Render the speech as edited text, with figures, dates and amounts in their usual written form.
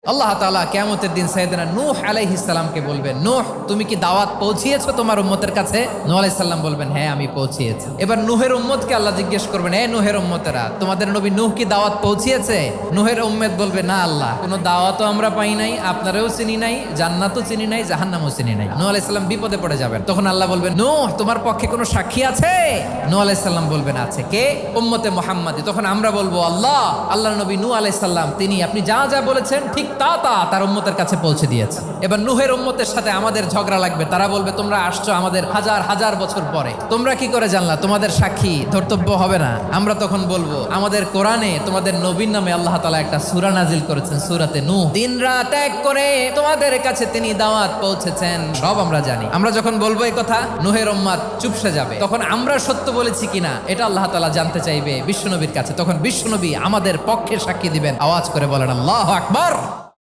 আল্লাহ তাআলা কিয়ামতের দিন সাইয়েদনা নূহ আলাইহিস সালামকে বলবেন, নূহ তুমি কি দাওয়াত পৌঁছিয়েছো তোমার উম্মতের কাছে? নূহ আলাইহিস সালাম বলবেন, হ্যাঁ আমি পৌঁছিয়েছি। এবার নূহের উম্মতকে আল্লাহ জিজ্ঞেস করবেন, এ নূহের উম্মতেরা তোমাদের নবী নূহ কি দাওয়াত পৌঁছিয়েছে? নূহের উম্মত বলবে, না আল্লাহ, কোনো দাওয়াতও আমরা পাই নাই, আপনারাও চিনি নাই, জান্নাতও চিনি নাই, জাহান্নামও চিনি নাই। নূহ আলাইহিস সালাম বিপদে পড়ে যাবেন। তখন আল্লাহ বলবেন, নূহ তোমার পক্ষে কোনো সাক্ষী আছে? নূহ আলাইহিস সালাম বলবেন, আছে। কে? উম্মতে মুহাম্মাদি। তখন আমরা বলবো, আল্লাহ, আল্লাহর নবী নূহ আলাইহিস সালাম তিনি আপনি যা যা বলেছেন ঠিক তা তার উম্মতের কাছে পৌঁছে দিয়েছে। এবার নূহের উম্মতের সাথে আমাদের ঝগড়া লাগবে। তারা বলবে, তোমরা আসছো আমাদের হাজার হাজার বছর পরে, তোমরা কি করে জানলা? তোমাদের সাক্ষী ধর্তব্য হবে না? আমরা তখন বলবো, আমাদের কোরআনে তোমাদের নবীর নামে আল্লাহ তাআলা একটা সূরা নাজিল করেছেন, সূরাতে নূহ। দিন রাত এক করে তোমাদের কাছে তিনি দাওয়াত পৌঁছেছেন, সব আমরা জানি। আমরা যখন বলবো এই কথা, নূহের উম্মত চুপসে যাবে। তখন আমরা সত্য বলেছি কিনা এটা আল্লাহ তাআলা জানতে চাইবে বিশ্বনবীর কাছে। তখন বিশ্বনবী আমাদের পক্ষে সাক্ষী দিবেন। আওয়াজ করে বলেন আল্লাহু আকবার।